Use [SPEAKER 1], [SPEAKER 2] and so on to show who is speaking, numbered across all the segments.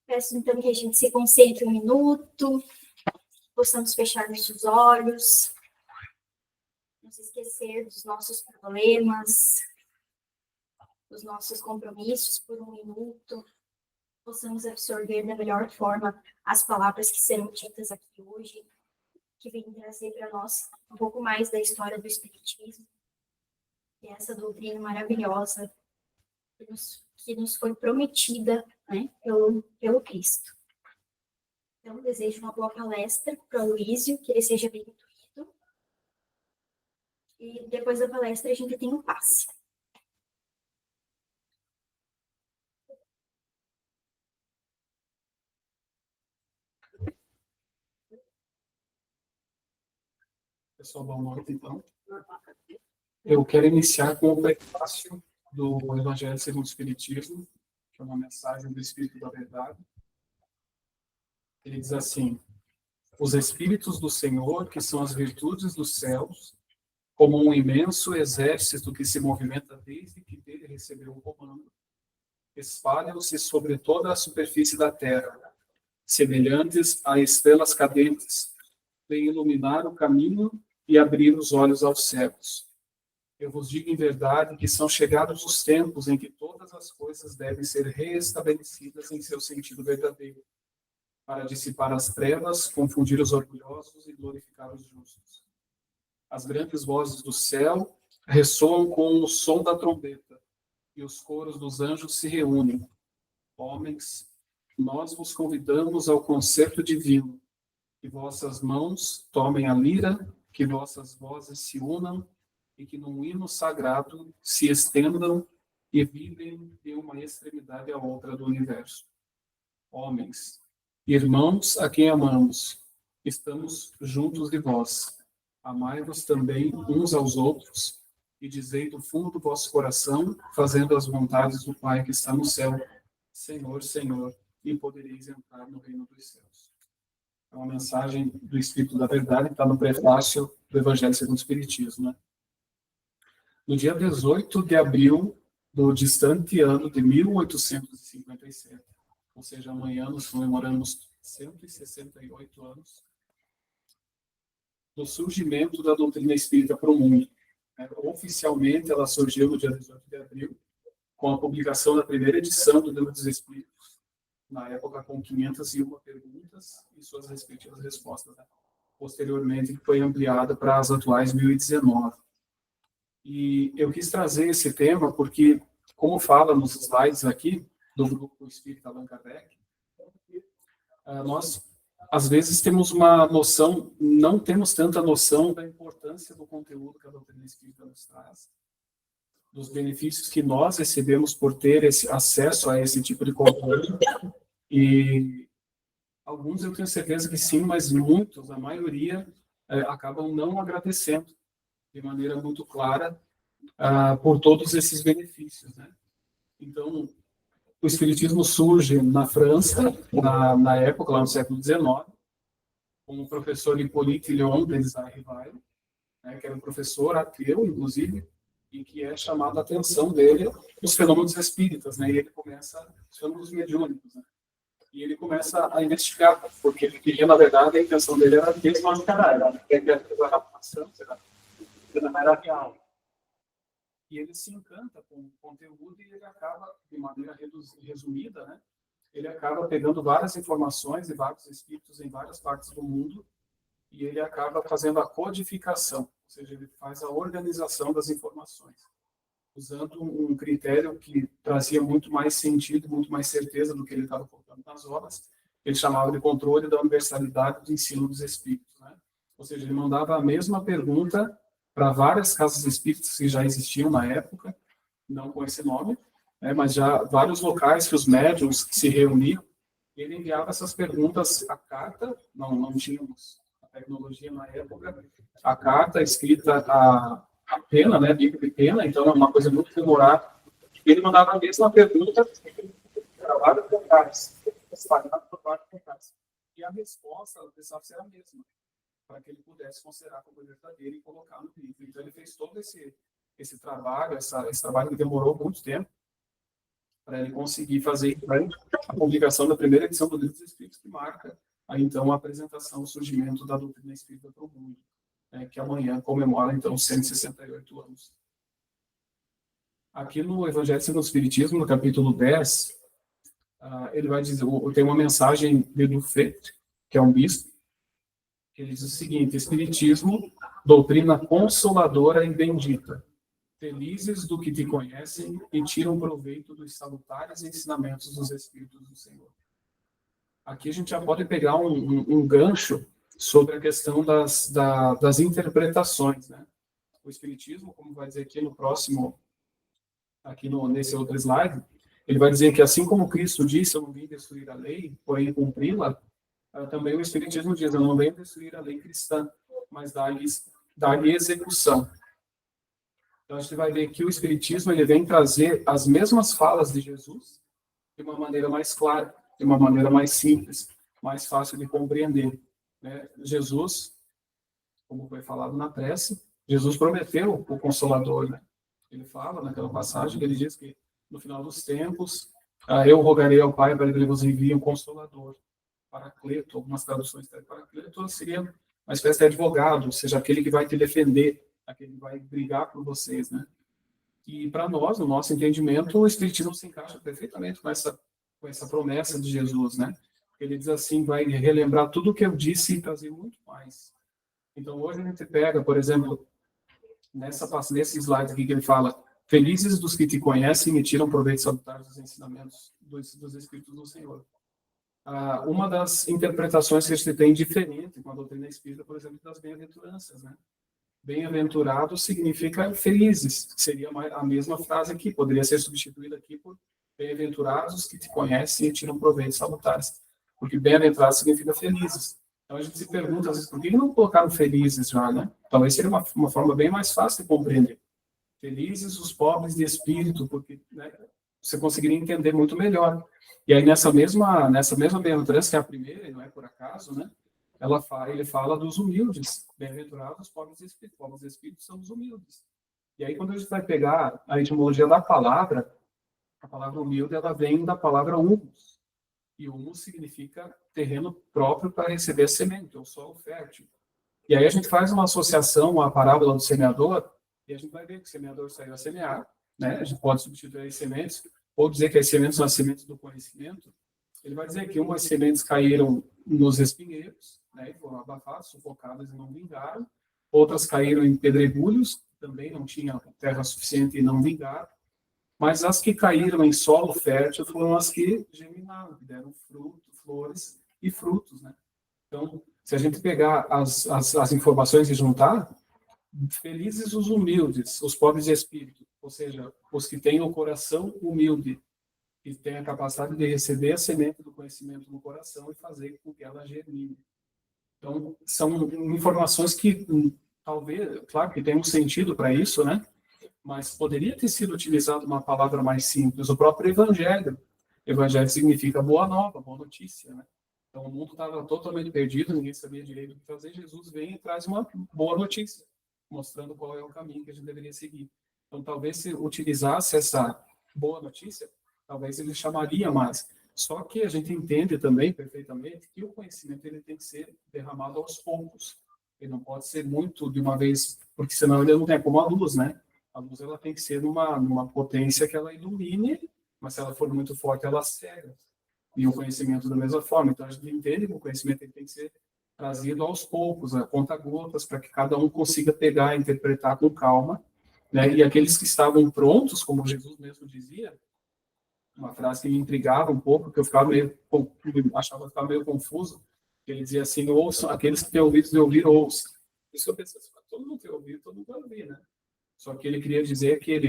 [SPEAKER 1] Peço então que a gente se concentre um minuto, possamos fechar nossos olhos, nos esquecer dos nossos problemas, dos nossos compromissos por um minuto, possamos absorver da melhor forma as palavras que serão ditas aqui hoje, que vêm trazer para nós um pouco mais da história do Espiritismo, e essa doutrina maravilhosa que nos foi prometida, né, pelo Cristo. Então, desejo uma boa palestra para o Aloísio, que ele seja bem intuído. E depois da palestra a gente tem um passe.
[SPEAKER 2] Pessoal, boa noite, então. Eu quero iniciar com o prefácio do Evangelho segundo o Espiritismo, que é uma mensagem do Espírito da Verdade. Ele diz assim: os Espíritos do Senhor, que são as virtudes dos céus, como um imenso exército que se movimenta desde que dele recebeu o comando, espalham-se sobre toda a superfície da terra, semelhantes a estrelas cadentes, vêm iluminar o caminho e abrir os olhos aos cegos. Eu vos digo em verdade que são chegados os tempos em que todas as coisas devem ser reestabelecidas em seu sentido verdadeiro, para dissipar as trevas, confundir os orgulhosos e glorificar os justos. As grandes vozes do céu ressoam com o som da trombeta, e os coros dos anjos se reúnem. Homens, nós vos convidamos ao concerto divino, que vossas mãos tomem a lira, que vossas vozes se unam, e que num hino sagrado se estendam e vibrem de uma extremidade à outra do universo. Homens, irmãos a quem amamos, estamos juntos de vós. Amai-vos também uns aos outros, e dizei do fundo do vosso coração, fazendo as vontades do Pai que está no céu: Senhor, Senhor, e podereis entrar no reino dos céus. É uma mensagem do Espírito da Verdade que está no prefácio do Evangelho segundo o Espiritismo, né? No dia 18 de abril do distante ano de 1857, ou seja, amanhã nós comemoramos 168 anos do surgimento da doutrina espírita para o mundo. Oficialmente, ela surgiu no dia 18 de abril, com a publicação da primeira edição do Livro dos Espíritos, na época com 501 perguntas e suas respectivas respostas. Posteriormente, foi ampliada para as atuais 1019. E eu quis trazer esse tema porque, como fala nos slides aqui, do Grupo Espírita Allan Kardec, nós, às vezes, temos uma noção, não temos tanta noção da importância do conteúdo que a doutrina espírita nos traz, dos benefícios que nós recebemos por ter esse acesso a esse tipo de conteúdo. E alguns eu tenho certeza que sim, mas muitos, a maioria, acabam não agradecendo de maneira muito clara por todos esses benefícios, né? Então, o Espiritismo surge na França, na época, lá no século XIX, com o professor Hippolyte Léon Rivail, né, que era um professor ateu, inclusive, e que é chamado a atenção dele os fenômenos espíritas, né? E ele começa, os fenômenos mediúnicos, né? E ele começa a investigar, porque ele queria, na verdade, a intenção dele era desmascarar, ele queria fazer a raptação, não era real. E ele se encanta com o conteúdo e ele acaba, de maneira resumida, né? Ele acaba pegando várias informações de vários espíritos em várias partes do mundo e ele acaba fazendo a codificação, ou seja, ele faz a organização das informações, usando um critério que trazia muito mais sentido, muito mais certeza do que ele estava colocando nas obras. Ele chamava de controle da universalidade do ensino dos espíritos, né? Ou seja, ele mandava a mesma pergunta para várias casas espíritas que já existiam na época, não com esse nome, né, mas já vários locais que os médiuns se reuniam, e ele enviava essas perguntas à carta, não tínhamos a tecnologia na época, a carta escrita a pena, né, bico de pena, então é uma coisa muito demorada. Ele mandava a mesma pergunta para vários locais, espalhado por vários locais. E a resposta precisava ser a mesma, para que ele pudesse considerar como verdadeiro e colocar no livro. Então, ele fez todo esse trabalho, esse trabalho que demorou muito tempo. para ele conseguir fazer a publicação da primeira edição do Livro dos Espíritos, que marca aí, então, a apresentação, o surgimento da doutrina espírita para o mundo, né, que amanhã comemora, então, 168 anos. Aqui no Evangelho segundo o Espiritismo, no capítulo 10, ele vai dizer, tem uma mensagem de Dufresne, que é um bispo, que ele diz o seguinte: Espiritismo, doutrina consoladora e bendita. Felizes do que te conhecem e tiram proveito dos salutares ensinamentos dos Espíritos do Senhor. Aqui a gente já pode pegar um gancho sobre a questão das interpretações, né? O Espiritismo, como vai dizer aqui no próximo, nesse outro slide, ele vai dizer que assim como Cristo disse, eu não vim destruir a lei, porém cumpri-la, também o Espiritismo diz, eu não venho destruir a lei cristã, mas dar-lhe execução. Então, a gente vai ver que o Espiritismo ele vem trazer as mesmas falas de Jesus de uma maneira mais clara, de uma maneira mais simples, mais fácil de compreender, né? Jesus, como foi falado na prece, Jesus prometeu o Consolador, né? Ele fala naquela passagem, ele diz que no final dos tempos, eu rogarei ao Pai para que ele vos envie um Consolador, Paracleto. Algumas traduções de Paracleto seria uma espécie de advogado, ou seja, aquele que vai te defender, aquele que vai brigar por vocês, né? E para nós, no nosso entendimento, o Espiritismo se encaixa perfeitamente com essa promessa de Jesus, né? Ele diz assim, vai relembrar tudo o que eu disse e trazer muito mais. Então, hoje a gente pega, por exemplo, nesse slide aqui que ele fala, felizes dos que te conhecem e tiram proveito salutar dos ensinamentos dos Espíritos do Senhor. Uma das interpretações que a gente tem diferente com a doutrina espírita, por exemplo, das bem-aventuranças, né? Bem-aventurados significa felizes, seria a mesma frase aqui, poderia ser substituída aqui por bem-aventurados que te conhecem e tiram proveito salutares, porque bem-aventurados significa felizes. Então a gente se pergunta, às vezes, por que não colocaram felizes já, né? Talvez seria uma forma bem mais fácil de compreender. Felizes os pobres de espírito, porque, né, você conseguiria entender muito melhor. E aí nessa mesma bem-aventurança, que é a primeira, e não é por acaso, né? Ele fala dos humildes, bem-aventurados os pobres de espírito são os humildes. E aí quando a gente vai pegar a etimologia da palavra, a palavra humilde, ela vem da palavra humus. E humus significa terreno próprio para receber a semente, ou solo fértil. E aí a gente faz uma associação à parábola do semeador, e a gente vai ver que o semeador saiu a semear, né? A gente pode substituir as sementes, ou dizer que as sementes são as sementes do conhecimento. Ele vai dizer que umas sementes caíram nos espinheiros, né, foram abafadas, sufocadas e não vingaram. Outras caíram em pedregulhos, também não tinha terra suficiente e não vingaram. Mas as que caíram em solo fértil foram as que germinaram, que deram fruto, flores e frutos, né? Então, se a gente pegar as informações e juntar, felizes os humildes, os pobres de espírito, ou seja, os que têm o coração humilde, que têm a capacidade de receber a semente do conhecimento no coração e fazer com que ela germine. Então, são informações que, talvez, claro que tem um sentido para isso, né? Mas poderia ter sido utilizada uma palavra mais simples, o próprio evangelho. Evangelho significa boa nova, boa notícia, né? Então, o mundo estava totalmente perdido, ninguém sabia direito o que fazer. Jesus vem e traz uma boa notícia, mostrando qual é o caminho que a gente deveria seguir. Então, talvez se utilizasse essa boa notícia, talvez ele chamaria mais. Só que a gente entende também perfeitamente que o conhecimento ele tem que ser derramado aos poucos. Ele não pode ser muito de uma vez, porque senão ele não é como a luz, né? A luz ela tem que ser numa potência que ela ilumine, mas se ela for muito forte, ela cega. E o conhecimento da mesma forma. Então, a gente entende que o conhecimento ele tem que ser trazido aos poucos, a conta-gotas, para que cada um consiga pegar e interpretar com calma, né? E aqueles que estavam prontos, como Jesus mesmo dizia, uma frase que me intrigava um pouco, que eu achava que ficava meio confuso, que ele dizia assim, ouçam, aqueles que têm ouvidos de ouvir, ouçam. Isso que eu pensei, todo mundo tem ouvido, todo mundo vai ouvir, né? Só que ele queria dizer que ele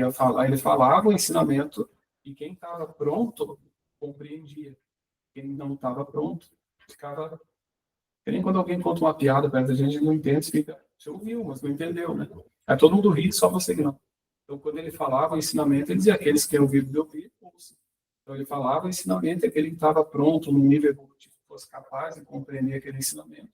[SPEAKER 2] falava o ensinamento e quem estava pronto compreendia. Quem não estava pronto ficava... Que nem quando alguém conta uma piada perto da gente, não entende, fica... Você ouviu, mas não entendeu, né? Aí todo mundo ri, só você não. Então, quando ele falava o ensinamento, ele dizia aqueles que têm ouvido de ouvir, ouçam. Então, ele falava o ensinamento, aquele que estava pronto, no nível evolutivo, fosse capaz de compreender aquele ensinamento,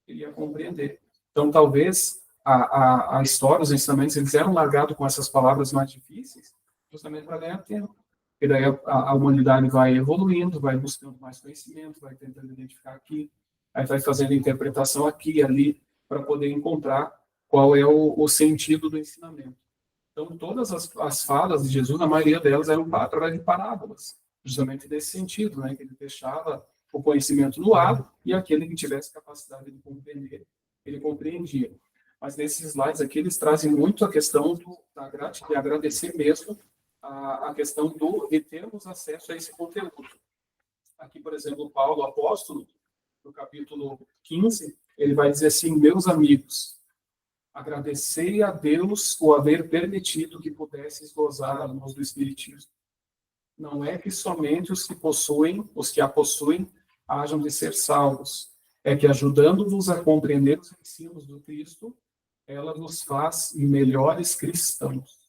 [SPEAKER 2] ele ia compreender. Então, talvez a história, os ensinamentos, eles eram largados com essas palavras mais difíceis, justamente para ganhar tempo. e daí a humanidade vai evoluindo, vai buscando mais conhecimento, vai tentando identificar aqui, aí vai fazendo interpretação aqui e ali, para poder encontrar qual é o sentido do ensinamento. Então, todas as falas de Jesus, a maioria delas eram através de parábolas, justamente nesse sentido, né, que ele deixava o conhecimento no ar e aquele que tivesse capacidade de compreender, ele compreendia. Mas nesses slides aqui, eles trazem muito a questão de agradecer mesmo a questão de termos acesso a esse conteúdo. Aqui, por exemplo, Paulo, apóstolo, no capítulo 15, ele vai dizer assim: meus amigos, agradecei a Deus o haver permitido que pudesses gozar a luz do Espiritismo. Não é que somente os que a possuem, hajam de ser salvos. É que, ajudando-vos a compreender os ensinos do Cristo, ela vos faz melhores cristãos.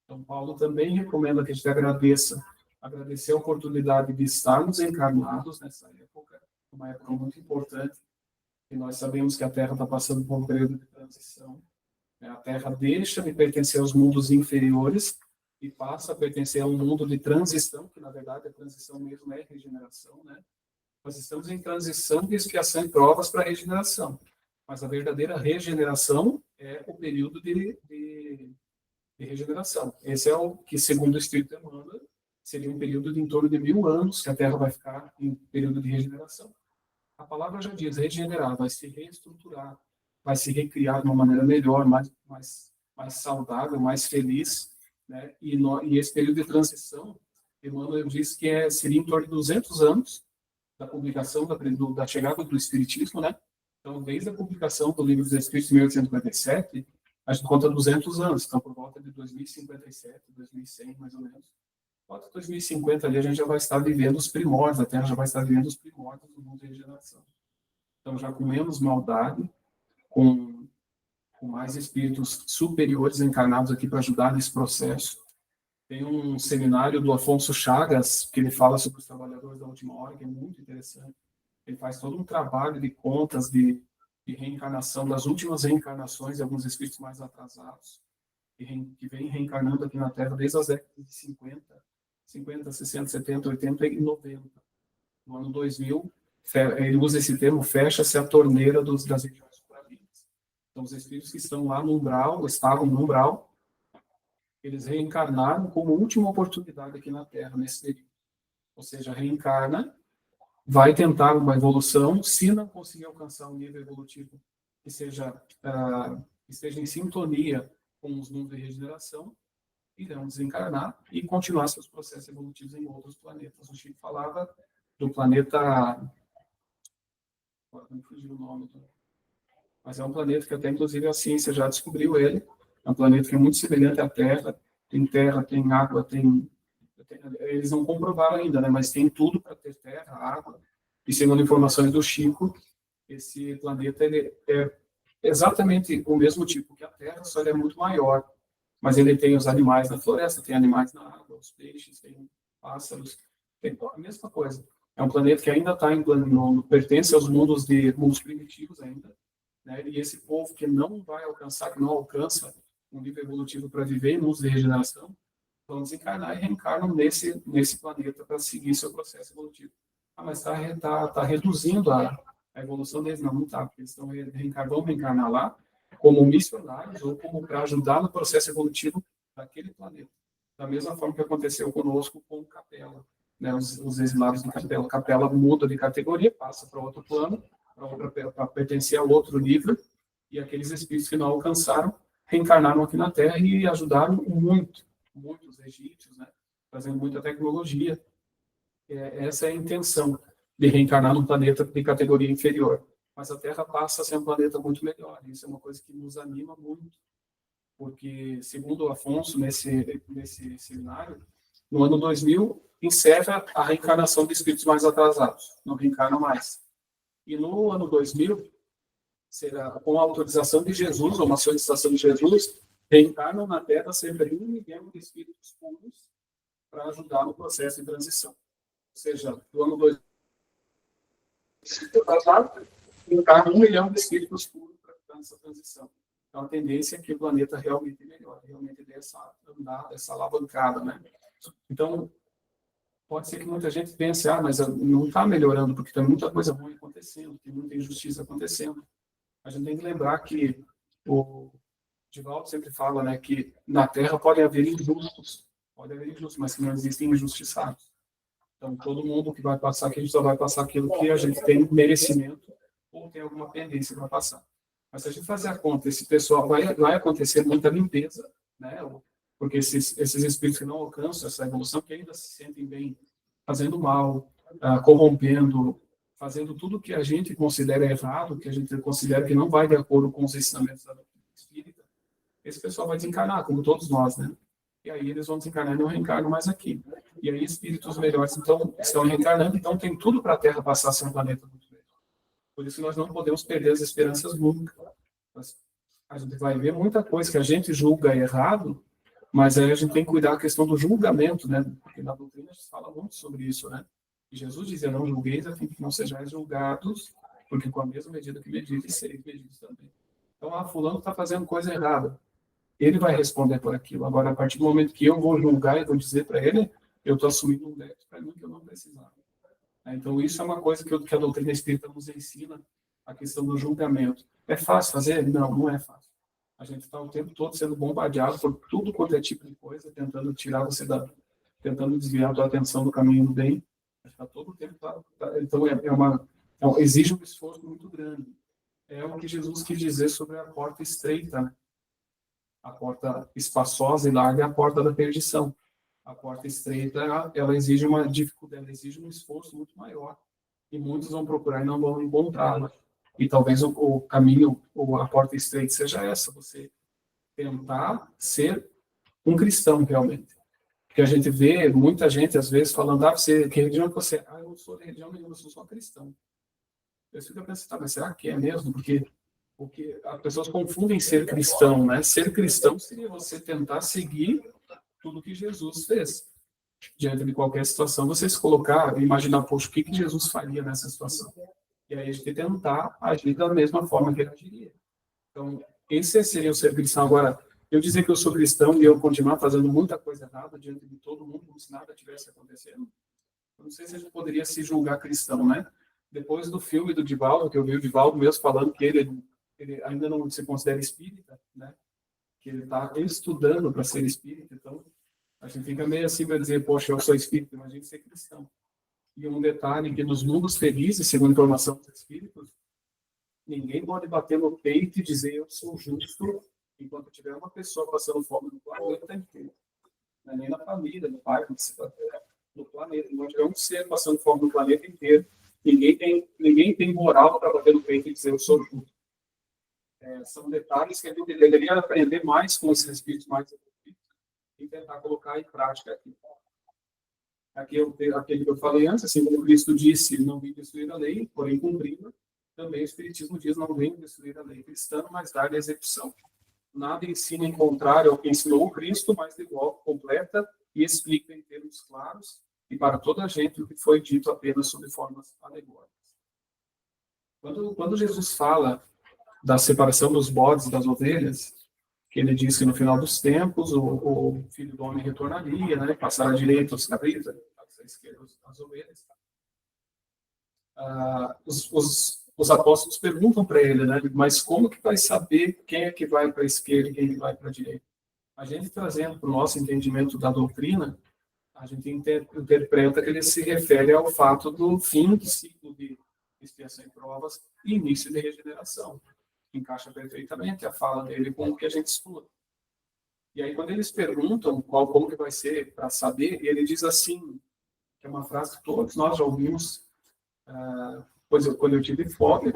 [SPEAKER 2] Então, Paulo também recomenda que a gente agradecer a oportunidade de estarmos encarnados nessa época, uma época muito importante, e nós sabemos que a Terra está passando por um período de transição. A Terra deixa de pertencer aos mundos inferiores e passa a pertencer a um mundo de transição, que na verdade a transição mesmo é regeneração, né? Nós estamos em transição de expiação e provas para regeneração, mas a verdadeira regeneração é o período de regeneração. Esse é o que, segundo o Espírito Emmanuel, seria um período de em torno de 1000 anos que a Terra vai ficar em período de regeneração. A palavra já diz, regenerar, vai se reestruturar, vai se recriar de uma maneira melhor, mais saudável, mais feliz, né? E esse período de transição, Emmanuel diz que seria em torno de 200 anos da publicação, da chegada do Espiritismo, né? Então, desde a publicação do Livro dos Espíritos, em 1857, a gente conta 200 anos, então por volta de 2057, 2100, mais ou menos. Volta de 2050 ali, a gente já vai estar vivendo os primórdios, a Terra já vai estar vivendo os primórdios do mundo de regeneração. Então, já com menos maldade, com mais espíritos superiores encarnados aqui para ajudar nesse processo. Tem um seminário do Afonso Chagas, que ele fala sobre os trabalhadores da última hora, que é muito interessante. Ele faz todo um trabalho de contas de reencarnação, das últimas reencarnações de alguns espíritos mais atrasados, que vem reencarnando aqui na Terra desde as décadas de 50, 60, 70, 80 e 90. No ano 2000, ele usa esse termo, fecha-se a torneira das regiões supravías. Então, os espíritos que estão lá no umbral, estavam no umbral, eles reencarnaram como última oportunidade aqui na Terra, nesse período. Ou seja, reencarna, vai tentar uma evolução, se não conseguir alcançar um nível evolutivo que esteja em sintonia com os mundos de regeneração, irão desencarnar e continuar seus processos evolutivos em outros planetas. O Chico falava do planeta... Agora não fugiu o nome. Mas é um planeta que até, inclusive, a ciência já descobriu ele. É um planeta que é muito semelhante à Terra, tem água, eles não comprovaram ainda, né? Mas tem tudo para ter terra, água. E segundo informações do Chico, esse planeta ele é exatamente o mesmo tipo que a Terra, só ele é muito maior. Mas ele tem os animais na floresta, tem animais na água, os peixes, tem pássaros, tem a mesma coisa. É um planeta que ainda está pertence aos mundos primitivos ainda, né? E esse povo que não vai alcançar, que não alcança um nível evolutivo para viver em mundos de regeneração, vão desencarnar e reencarnam nesse planeta para seguir seu processo evolutivo. Mas está reduzindo a evolução deles, não está, porque eles vão reencarnar lá como missionários ou como para ajudar no processo evolutivo daquele planeta. Da mesma forma que aconteceu conosco com Capela, né, os exilados de Capela. Capela muda de categoria, passa para outro plano, para pertencer a outro nível, e aqueles espíritos que não alcançaram reencarnaram aqui na Terra e ajudaram muitos egípcios, né, trazendo muita tecnologia. Essa é a intenção de reencarnar num planeta de categoria inferior. Mas a Terra passa a ser um planeta muito melhor. Isso é uma coisa que nos anima muito, porque, segundo o Afonso, nesse seminário, no ano 2000, encerra a reencarnação de espíritos mais atrasados. Não reencarnam mais. E no ano 2000, será com a autorização de Jesus, ou uma solicitação de Jesus, reencarnam na Terra cerca de 1 milhão de espíritos puros para ajudar no processo de transição. Ou seja, do ano 2000, reencarna 1 milhão de espíritos puros para ajudar nessa transição. Então, a tendência é que o planeta realmente melhore, realmente dê essa alavancada, né? Então, pode ser que muita gente pense, mas não está melhorando, porque tem muita coisa ruim acontecendo, tem muita injustiça acontecendo. A gente tem que lembrar que o Divaldo sempre fala, né, que na Terra pode haver injustos, mas que não existem injustiçados. Então, todo mundo que vai passar aqui, a gente só vai passar aquilo que a gente tem merecimento ou tem alguma pendência para passar. Mas se a gente fazer a conta, esse pessoal vai acontecer muita limpeza, né? Porque esses espíritos que não alcançam essa evolução, que ainda se sentem bem fazendo mal, corrompendo, fazendo tudo que a gente considera errado, que a gente considera que não vai de acordo com os ensinamentos da doutrina espírita, esse pessoal vai desencarnar, como todos nós, né? E aí eles vão desencarnar e não reencarnam mais aqui. E aí espíritos melhores então estão reencarnando, então tem tudo para a Terra passar a ser um planeta muito melhor. Por isso nós não podemos perder as esperanças nunca. A gente vai ver muita coisa que a gente julga errado, mas aí a gente tem que cuidar da questão do julgamento, né? Porque na doutrina a gente fala muito sobre isso, né? E Jesus dizia, não julgueis a fim de que não sejais julgados, porque com a mesma medida que medides, sereis medidos também. Então, fulano está fazendo coisa errada. Ele vai responder por aquilo. Agora, a partir do momento que eu vou julgar e vou dizer para ele, eu estou assumindo um débito para mim que eu não precisava. Então, isso é uma coisa que a doutrina espírita nos ensina, a questão do julgamento. É fácil fazer? Não, não é fácil. A gente está o tempo todo sendo bombardeado por tudo quanto é tipo de coisa, tentando tirar você tentando desviar a tua atenção do caminho do bem. Está todo o tempo. Então, exige um esforço muito grande. É o que Jesus quis dizer sobre a porta estreita, né? A porta espaçosa e larga é a porta da perdição. A porta estreita, ela exige uma dificuldade, ela exige um esforço muito maior. E muitos vão procurar e não vão encontrá-la. E talvez o caminho, ou a porta estreita seja essa, você tentar ser um cristão realmente. Porque a gente vê muita gente, às vezes, falando, que religião que você é? Eu não sou de religião nenhuma, eu sou só cristão. Eu fico pensando, mas será que é mesmo? Porque as pessoas confundem ser cristão, né? Ser cristão seria você tentar seguir tudo que Jesus fez. Diante de qualquer situação, você se colocar, imaginar, poxa, o que Jesus faria nessa situação? E aí a gente tentar agir da mesma forma que ele agiria. Então, esse seria o ser cristão. Agora, eu dizer que eu sou cristão e eu continuar fazendo muita coisa errada diante de todo mundo, como se nada tivesse acontecendo, eu não sei se a gente poderia se julgar cristão, né? Depois do filme do Divaldo, que eu vi o Divaldo mesmo falando que ele ainda não se considera espírita, né? Que ele está estudando para ser espírita, então a gente fica meio assim para dizer, poxa, eu sou espírita, imagina ser cristão. E um detalhe que nos mundos felizes, segundo a informação dos espíritos, ninguém pode bater no peito e dizer eu sou justo enquanto tiver uma pessoa passando fome no planeta inteiro. Não é nem na família, no pai, no planeta. Enquanto tiver um ser passando fome no planeta inteiro, ninguém tem moral para bater no peito e dizer eu sou justo. São detalhes que a gente deveria aprender mais com esses espíritos mais evoluídos e tentar colocar em prática aqui. Aquele que eu falei antes, assim como Cristo disse, não vim destruir a lei, porém cumpri-la, também o Espiritismo diz, não vim destruir a lei cristã, mas dar-lhe execução. Nada ensina em contrário ao que ensinou o Cristo, mas de igual completa e explica em termos claros e para toda a gente o que foi dito apenas sob formas alegóricas. Quando Jesus fala da separação dos bodes e das ovelhas, que ele diz que no final dos tempos o Filho do Homem retornaria, né, passar à direita os cabritos, à esquerda as ovelhas. Os apóstolos perguntam para ele, né, mas como que vai saber quem é que vai para a esquerda e quem é que vai para a direita? A gente trazendo para o nosso entendimento da doutrina, a gente interpreta que ele se refere ao fato do fim do ciclo de expiação e provas e início de regeneração. Encaixa perfeitamente a fala dele com o que a gente estuda. E aí, quando eles perguntam como que vai ser para saber, ele diz assim, que é uma frase que todos nós já ouvimos, quando eu tive fome,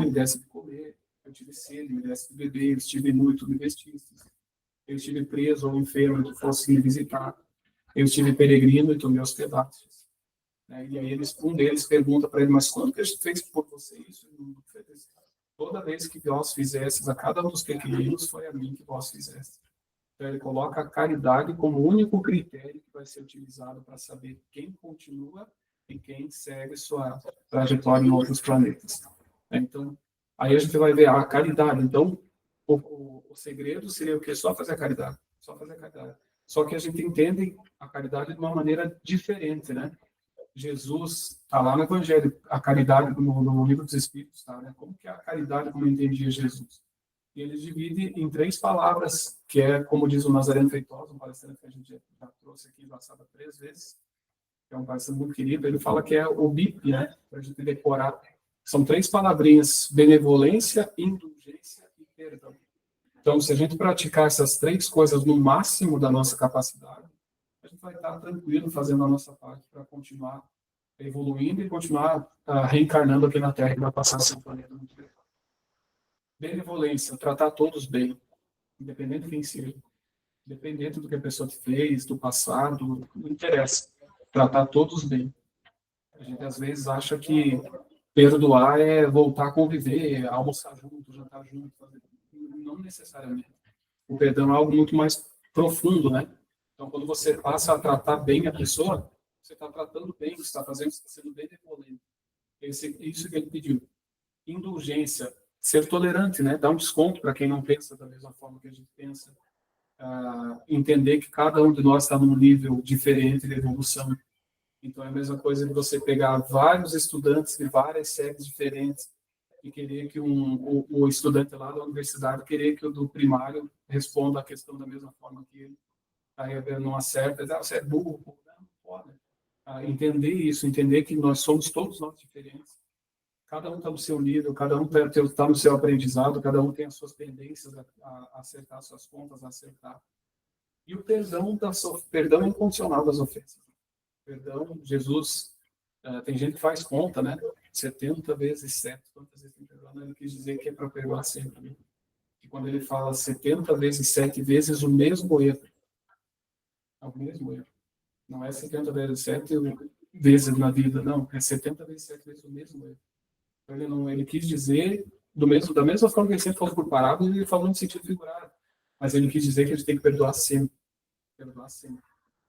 [SPEAKER 2] me desse de comer, eu tive sede, me desse de beber, eu estive nu e tu me vestiste, eu estive preso ou enfermo e tu fosse me visitar, eu estive peregrino e tu me hospedaste. E aí um deles pergunta para ele, mas quando que a gente fez por você isso? Toda vez que vós fizestes a cada um dos pequeninos, foi a mim que vós fizeste. Então, ele coloca a caridade como o único critério que vai ser utilizado para saber quem continua e quem segue sua trajetória em outros planetas. Então, aí a gente vai ver a caridade. Então, o segredo seria o quê? Só fazer a caridade. Só fazer a caridade. Só que a gente entende a caridade de uma maneira diferente, né? Jesus está lá no Evangelho, a caridade no Livro dos Espíritos, tá, né? Como que é a caridade como entendia Jesus? E ele divide em 3 palavras, que é, como diz o Nazareno Feitosa, um palestrante que a gente já trouxe aqui, passado 3 vezes, que é um palestrante muito querido, ele fala que é o BIP, né? Para a gente decorar. São 3 palavrinhas: benevolência, indulgência e perdão. Então, se a gente praticar essas 3 coisas no máximo da nossa capacidade, a gente vai estar tranquilo fazendo a nossa parte para continuar evoluindo e continuar reencarnando aqui na Terra, que vai passar esse planeta muito bem. Benevolência, tratar todos bem, independente de quem seja, independente do que a pessoa te fez, do passado, não interessa. Tratar todos bem. A gente às vezes acha que perdoar é voltar a conviver, almoçar junto, jantar junto, fazer... Não necessariamente. O perdão é algo muito mais profundo, né? Então, quando você passa a tratar bem a pessoa, você está tratando bem, você está fazendo, você está sendo benevolente. Isso que ele pediu. Indulgência, ser tolerante, né? Dar um desconto para quem não pensa da mesma forma que a gente pensa. Entender que cada um de nós está num nível diferente de evolução. Então, é a mesma coisa de você pegar vários estudantes de várias séries diferentes e querer que o estudante lá da universidade querer que o do primário responda a questão da mesma forma que ele. Aí não acerta, você é burro, não pode. Entender isso, entender que nós somos todos nós diferentes. Cada um está no seu nível, cada um está no seu aprendizado, cada um tem as suas tendências a acertar as suas contas, a acertar. E o perdão incondicional das ofensas. Perdão, Jesus, tem gente que faz conta, né? 70 vezes 7, quantas vezes tem perdoado? Ele quis dizer que é para perdoar sempre. Né? E quando ele fala 70 vezes 7 vezes o mesmo erro, é o mesmo erro. Não é 70 vezes 7 vezes na vida, não. É 70 vezes 7 vezes o mesmo erro. Então, ele quis dizer, da mesma forma que ele sempre falou por parábola, ele falou no sentido figurado. Mas ele quis dizer que a gente tem que perdoar sempre. Perdoar sempre.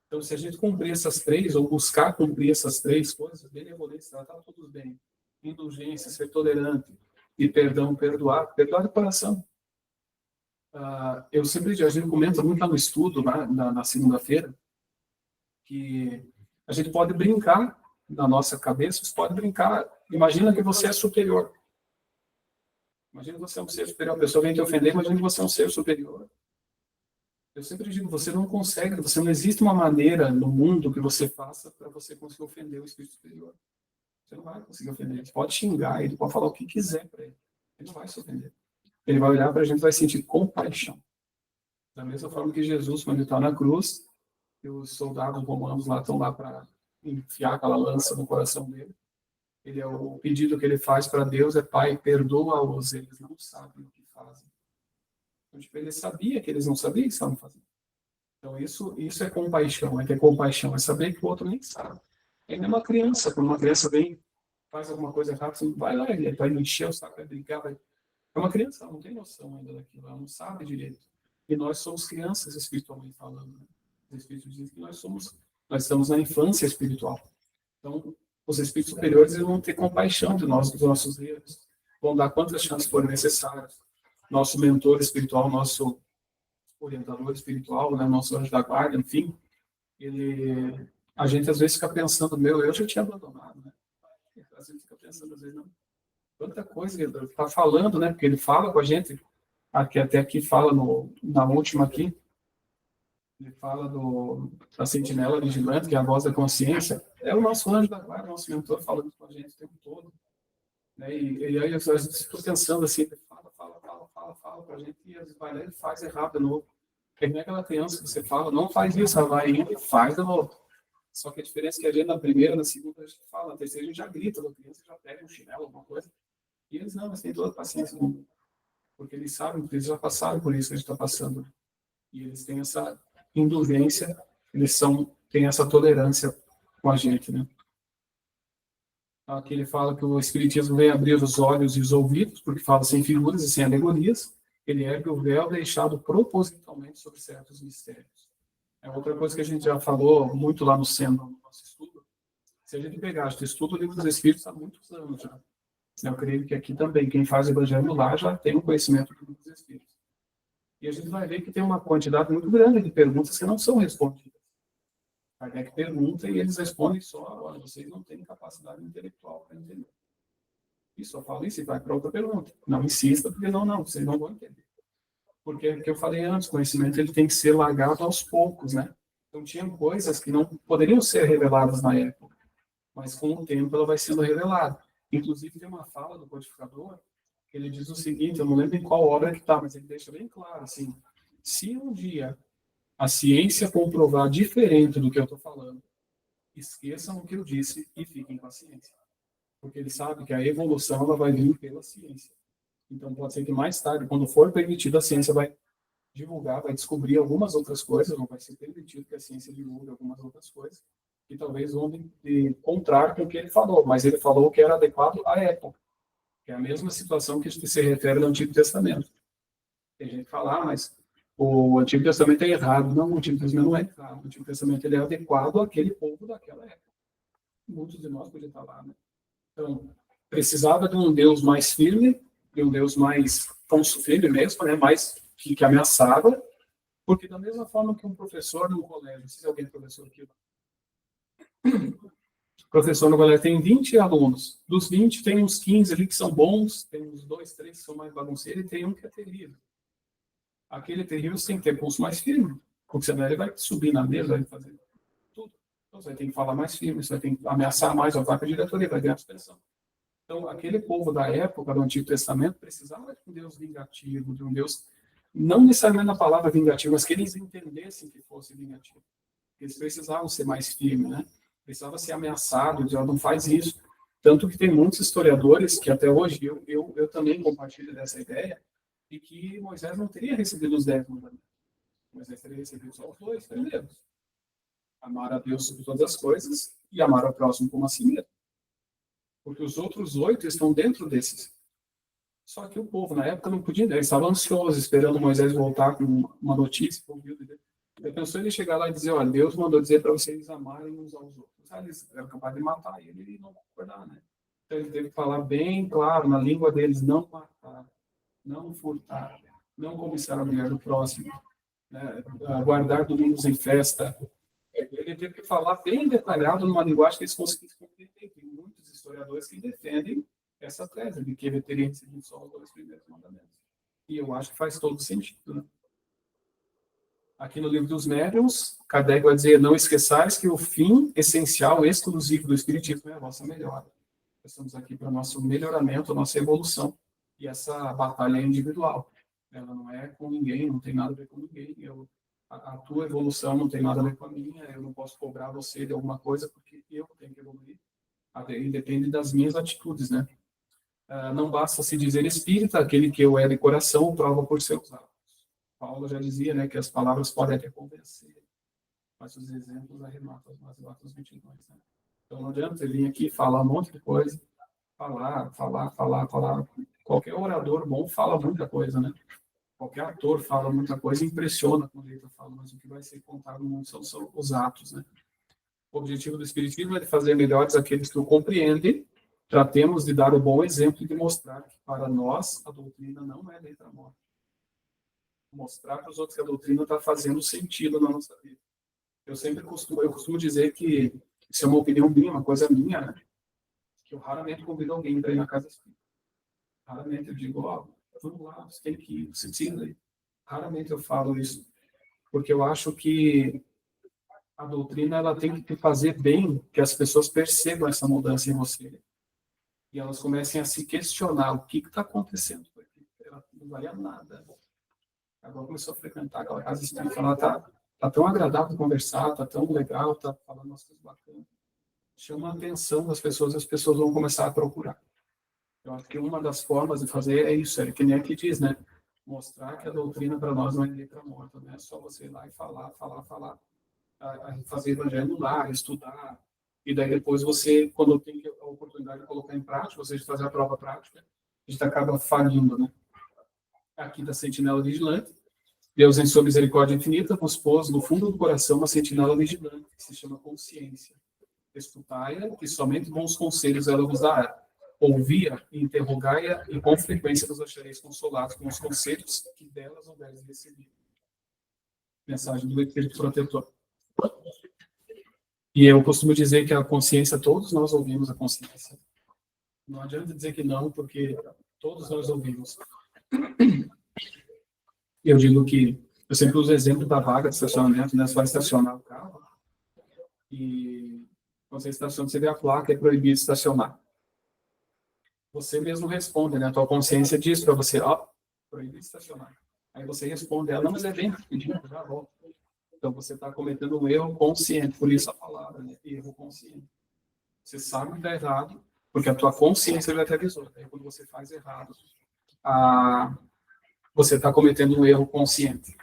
[SPEAKER 2] Então, se a gente cumprir essas 3, ou buscar cumprir essas 3 coisas, benevolência, tratar todos bem, indulgência, ser tolerante, e perdão, perdoar de coração. Eu sempre, a gente comenta muito lá no estudo, na segunda-feira, que a gente pode brincar na nossa cabeça, você pode brincar, imagina que você é superior. Imagina que você é um ser superior, a pessoa vem te ofender, imagina que você é um ser superior. Eu sempre digo, você não consegue, você não existe uma maneira no mundo que você faça para você conseguir ofender o espírito superior. Você não vai conseguir ofender. Ele pode xingar, ele pode falar o que quiser para ele. Ele não vai se ofender. Ele vai olhar para a gente e vai sentir compaixão. Da mesma forma que Jesus, quando ele está na cruz, e os soldados romanos lá estão lá para enfiar aquela lança no coração dele. O pedido que ele faz para Deus é: Pai, perdoa-os, eles não sabem o que fazem. Então, tipo, ele sabia que eles não sabiam o que estavam fazendo. Então, isso é compaixão. É ter compaixão, é saber que o outro nem sabe. É uma criança, quando uma criança vem, faz alguma coisa errada, você vai lá, ele vai encher o saco, vai brincar. É uma criança, ela não tem noção ainda daquilo, ela não sabe direito. E nós somos crianças espiritualmente falando. Né? Os espíritos dizem que nós estamos na infância espiritual. Então, os espíritos superiores eles vão ter compaixão de nós, dos nossos erros, vão dar quantas chances forem necessárias. Nosso mentor espiritual, nosso orientador espiritual, né, nosso anjo da guarda, enfim, a gente às vezes fica pensando, eu já tinha abandonado, né? A gente fica pensando, às vezes, não. Quanta coisa ele está falando, né? Porque ele fala com a gente, até aqui fala na última aqui, ele fala da sentinela vigilante, que é a voz da consciência, é o nosso anjo da guarda, nosso mentor falando com a gente o tempo todo. Né? E aí a gente fica pensando assim, ele fala para a gente, e ele vai lá e faz errado de novo. Porque não é aquela criança que você fala, não faz isso, ela vai indo e faz de novo. Só que a diferença é que a gente na primeira, na segunda, a gente fala, na terceira a gente já grita, a criança já pega um chinelo, alguma coisa. E eles não, eles têm toda a paciência do mundo. Porque eles sabem que eles já passaram por isso que a gente está passando. E eles têm essa indulgência, têm essa tolerância com a gente, né? Aqui ele fala que o Espiritismo vem abrir os olhos e os ouvidos, porque fala sem figuras e sem alegorias. Ele ergue o véu deixado propositalmente sobre certos mistérios. É outra coisa que a gente já falou muito lá no centro do nosso estudo. Se a gente pegar, o estudo do Livro dos Espíritos há muitos anos já. Eu creio que aqui também, quem faz o Evangelho lá já tem um conhecimento do Livro dos Espíritos. E a gente vai ver que tem uma quantidade muito grande de perguntas que não são respondidas. Kardec pergunta e eles respondem só: olha, vocês não têm capacidade intelectual para entender. E só fala isso e vai para outra pergunta. Não insista, porque não, vocês não vão entender. Porque é o que eu falei antes, o conhecimento ele tem que ser largado aos poucos, né? Então, tinha coisas que não poderiam ser reveladas na época, mas com o tempo ela vai sendo revelada. Inclusive, tem uma fala do codificador, que ele diz o seguinte, eu não lembro em qual obra que está, mas ele deixa bem claro, assim, se um dia a ciência comprovar diferente do que eu estou falando, esqueçam o que eu disse e fiquem com a ciência. Porque ele sabe que a evolução ela vai vir pela ciência. Então, pode ser que mais tarde, quando for permitido, a ciência vai divulgar, vai descobrir algumas outras coisas, não vai ser permitido que a ciência divulgue algumas outras coisas, que talvez vão de contrário com o que ele falou, mas ele falou que era adequado à época, que é a mesma situação que se refere ao Antigo Testamento. Tem gente que fala, mas o Antigo Testamento é errado. Não, o Antigo Testamento não é errado. O Antigo Testamento ele é adequado àquele povo daquela época. Muitos de nós podiam estar lá, né? Então, precisava de um Deus mais firme, de um Deus mais firme mesmo, né? Mais que ameaçava, porque da mesma forma que um professor no colégio, não sei se alguém é professor aqui, professor no colégio tem 20 alunos, dos 20 tem uns 15 ali que são bons, tem uns 2, 3 que são mais bagunceiros e tem um que é terrível. Aquele terrível você tem que ter pulso mais firme, porque senão ele vai subir na mesa, vai fazer tudo. Então você vai ter que falar mais firme, você vai ter que ameaçar mais a vaca diretoria, vai ganhar expressão. Então, aquele povo da época do Antigo Testamento precisava de um Deus vingativo, de um Deus, não necessariamente na palavra vingativo, mas que eles entendessem que fosse vingativo. Eles precisavam ser mais firmes, né? Precisava ser ameaçado, dizer, não faz isso. Tanto que tem muitos historiadores que até hoje, eu também compartilho dessa ideia, de que Moisés não teria recebido os 10 mandamentos. Moisés teria recebido só os 2 primeiros. Amar a Deus sobre todas as coisas e amar ao próximo como a si mesmo. Porque os outros 8 estão dentro desses. Só que o povo, na época, não podia, eles estavam ansiosos, esperando Moisés voltar com uma notícia. Eu pensou ele chegar lá e dizer, olha, Deus mandou dizer para vocês amarem uns aos outros. Aí eles eram capazes de matar ele e não concordar, né? Então ele teve que falar bem claro, na língua deles, não matar, não furtar, não cobiçar a mulher do próximo, né? Guardar domingos em festa. Ele teve que falar bem detalhado numa linguagem que eles conseguissem compreender. Tem muitos historiadores que defendem essa tese de que ele teria recebido só os 2 primeiros mandamentos. E eu acho que faz todo sentido, né? Aqui no livro dos Médiuns, Kardec vai dizer, não esqueçais que o fim essencial, exclusivo do Espiritismo é a vossa melhora. Estamos aqui para o nosso melhoramento, a nossa evolução. E essa batalha é individual. Ela não é com ninguém, não tem nada a ver com ninguém. A tua evolução não tem nada a ver com a minha. Eu não posso cobrar você de alguma coisa, porque eu tenho que evoluir. E depende das minhas atitudes, né? Não basta se dizer espírita, aquele que eu é de coração, prova por seus atos. Paulo já dizia, né, que as palavras podem até convencer, mas os exemplos arrematam as Atos 22. Né? Então não adianta você vir aqui falar um monte de coisa, falar. Qualquer orador bom fala muita coisa, né? Qualquer ator fala muita coisa, impressiona quando ele fala, mas o que vai ser contado no mundo são os atos, né? O objetivo do Espiritismo é de fazer melhores aqueles que o compreendem. Tratemos de dar o bom exemplo e de mostrar que, para nós, a doutrina não é letra morta. Mostrar para os outros que a doutrina está fazendo sentido na nossa vida. Eu costumo dizer que isso é uma opinião minha, uma coisa minha, né? Que eu raramente convido alguém para ir na casa espírita. Raramente eu digo, vamos lá, você tem que ir, você precisa ir. Raramente eu falo isso, porque eu acho que a doutrina ela tem que fazer bem que as pessoas percebam essa mudança em você. E elas comecem a se questionar o que está acontecendo. Ela não valia nada. Agora começou a frequentar aquela casa espírita, ela tá tão agradável conversar, tá tão legal, tá falando umas coisas bacanas. Chama a atenção das pessoas e as pessoas vão começar a procurar. Eu acho que uma das formas de fazer é isso, é que nem aqui diz, né? Mostrar que a doutrina para nós não é letra morta, não é só você ir lá e falar, fazer evangelho no lar, estudar, e daí depois você, quando tem a oportunidade de colocar em prática, você de fazer a prova prática, a gente acaba falindo, né? Aqui da sentinela vigilante, Deus em sua misericórdia infinita nos pôs no fundo do coração uma sentinela vigilante, que se chama consciência. Escutai-a, que somente bons conselhos ela vos dará. Ouvia e interrogai-a, e com frequência vos achareis consolados com os conselhos que delas houveres recebido. Mensagem do Espírito Protetor. E eu costumo dizer que a consciência, todos nós ouvimos a consciência. Não adianta dizer que não, porque todos nós ouvimos. Eu digo que, eu sempre uso o exemplo da vaga de estacionamento, né? Você vai estacionar o carro e quando você estaciona, você vê a placa, é proibido estacionar. Você mesmo responde, né? A tua consciência diz para você, ó, proibido estacionar. Aí você responde, ela, não, mas é bem rapidinho, já volto. Então você está cometendo um erro consciente, por isso a palavra, né? Erro consciente. Você sabe que está errado, porque a tua consciência já te avisou. Aí quando você faz errado, você está cometendo um erro consciente.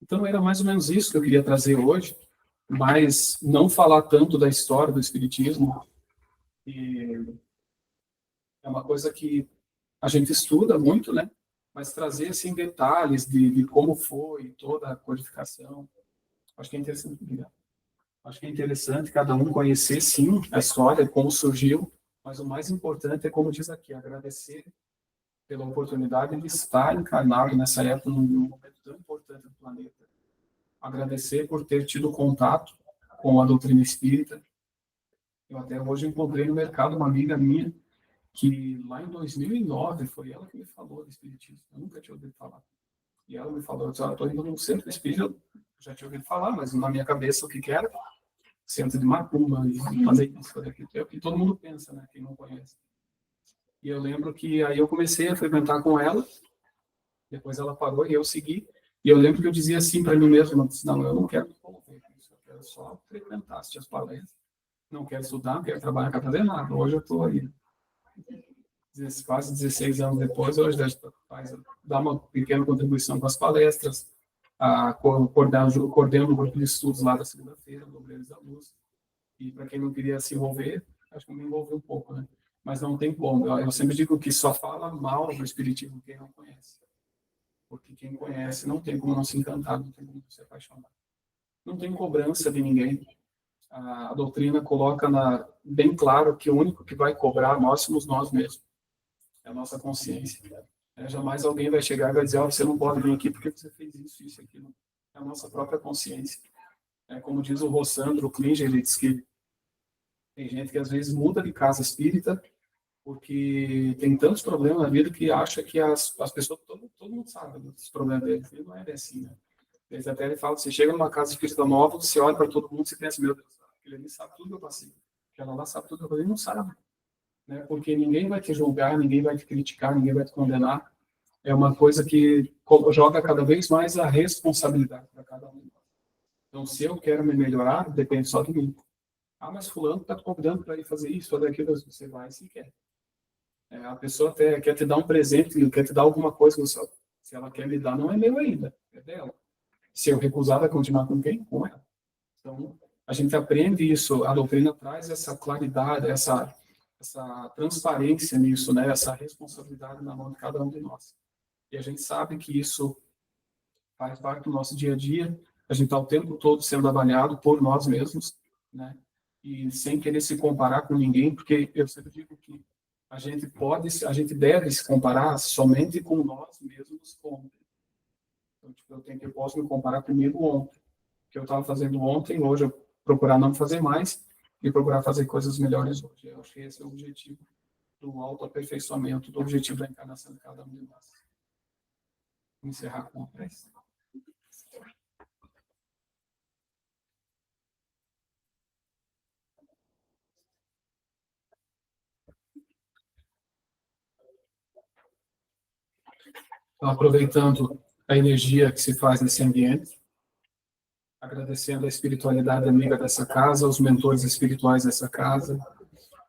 [SPEAKER 2] Então era mais ou menos isso que eu queria trazer hoje, mas não falar tanto da história do Espiritismo. E é uma coisa que a gente estuda muito, né? Mas trazer assim detalhes de como foi toda a codificação, acho que é interessante. Acho que é interessante cada um conhecer, sim, a história, como surgiu, mas o mais importante é, como diz aqui, agradecer pela oportunidade de estar encarnado nessa época, num momento tão importante do planeta. Agradecer por ter tido contato com a doutrina espírita. Eu até hoje encontrei no mercado uma amiga minha, que lá em 2009 foi ela que me falou do espiritismo. Eu nunca tinha ouvido falar. E ela me falou, eu estou indo num centro espírita, eu já tinha ouvido falar, mas na minha cabeça o que era? Centro de macumba, e fazer isso, fazer aquilo. É o que todo mundo pensa, né? Quem não conhece. E eu lembro que aí eu comecei a frequentar com ela, depois ela parou e eu segui. E eu lembro que eu dizia assim para mim mesmo, não, eu não quero me envolver com isso, eu quero só frequentar, assistir as palestras. Não quero estudar, não quero trabalhar, não quero fazer nada. Hoje eu estou aí, quase 16 anos depois, hoje dá uma pequena contribuição com as palestras, coordeno o grupo de estudos lá da segunda-feira, do Obreiros da Luz. E para quem não queria se envolver, acho que me envolveu um pouco, né? Mas não tem como. Eu sempre digo que só fala mal do Espiritismo quem não conhece. Porque quem conhece não tem como não se encantar, não tem como não se apaixonar. Não tem cobrança de ninguém. A doutrina coloca bem claro que o único que vai cobrar nós somos nós mesmos. É a nossa consciência. Jamais alguém vai chegar e vai dizer, você não pode vir aqui porque você fez isso, isso, aquilo. É a nossa própria consciência. Como diz o Rossandro Klinger, ele diz que tem gente que às vezes muda de casa espírita porque tem tantos problemas na vida que acha que as pessoas, todo mundo sabe dos problemas deles. E não é bem assim, né? Ele fala, você chega numa casa espírita nova, você olha para todo mundo e pensa, meu Deus, aquele ali sabe tudo que eu passei. Aquela lá sabe tudo que eu passei, não sabe. Né? Porque ninguém vai te julgar, ninguém vai te criticar, ninguém vai te condenar. É uma coisa que joga cada vez mais a responsabilidade para cada um. Então, se eu quero me melhorar, depende só de mim. Mas fulano está te convidando para ir fazer isso, fazer aquilo, você vai se quer. A pessoa até quer te dar um presente, quer te dar alguma coisa, se ela quer me dar, não é meu ainda, é dela. Se eu recusar, vai continuar com quem? Com ela. Então, a gente aprende isso, a doutrina traz essa claridade, essa transparência nisso, né? Essa responsabilidade na mão de cada um de nós. E a gente sabe que isso faz parte do nosso dia a dia, a gente está o tempo todo sendo avaliado por nós mesmos, né? E sem querer se comparar com ninguém, porque eu sempre digo que a gente deve se comparar somente com nós mesmos ontem. Então, tipo, eu posso me comparar comigo ontem. O que eu estava fazendo ontem, hoje eu procurar não fazer mais e procurar fazer coisas melhores hoje. Eu acho que esse é o objetivo do autoaperfeiçoamento, do objetivo da encarnação de cada um de nós. Vou encerrar com a prece. Então, aproveitando a energia que se faz nesse ambiente, agradecendo a espiritualidade amiga dessa casa, aos mentores espirituais dessa casa,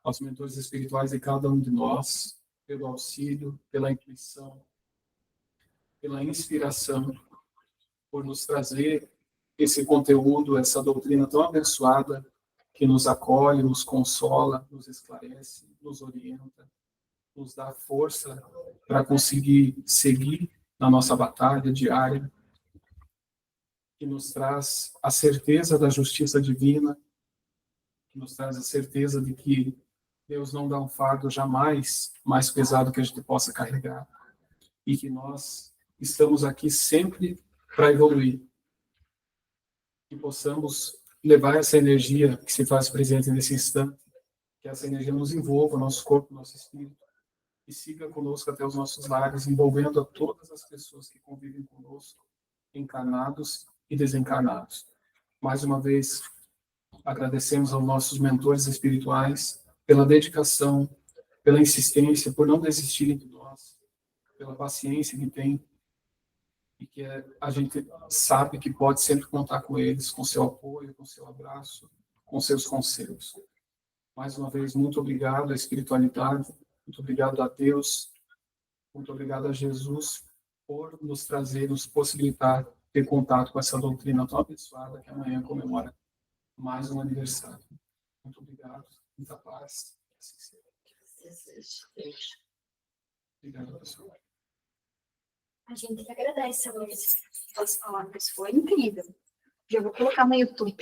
[SPEAKER 2] aos mentores espirituais de cada um de nós, pelo auxílio, pela intuição, pela inspiração, por nos trazer esse conteúdo, essa doutrina tão abençoada, que nos acolhe, nos consola, nos esclarece, nos orienta, nos dá força para conseguir seguir na nossa batalha diária, que nos traz a certeza da justiça divina, que nos traz a certeza de que Deus não dá um fardo jamais mais pesado que a gente possa carregar. E que nós estamos aqui sempre para evoluir. Que possamos levar essa energia que se faz presente nesse instante, que essa energia nos envolva, nosso corpo, nosso espírito, e siga conosco até os nossos lares, envolvendo a todas as pessoas que convivem conosco, encarnados e desencarnados. Mais uma vez, agradecemos aos nossos mentores espirituais pela dedicação, pela insistência, por não desistirem de nós, pela paciência que têm, e que a gente sabe que pode sempre contar com eles, com seu apoio, com seu abraço, com seus conselhos. Mais uma vez, muito obrigado à espiritualidade, muito obrigado a Deus, muito obrigado a Jesus por nos trazer, nos possibilitar ter contato com essa doutrina tão abençoada que amanhã comemora mais um aniversário. Muito obrigado, muita paz. Obrigado, pessoal.
[SPEAKER 1] A gente que agradece, Luiz. As palavras foi incrível. Já vou colocar no YouTube.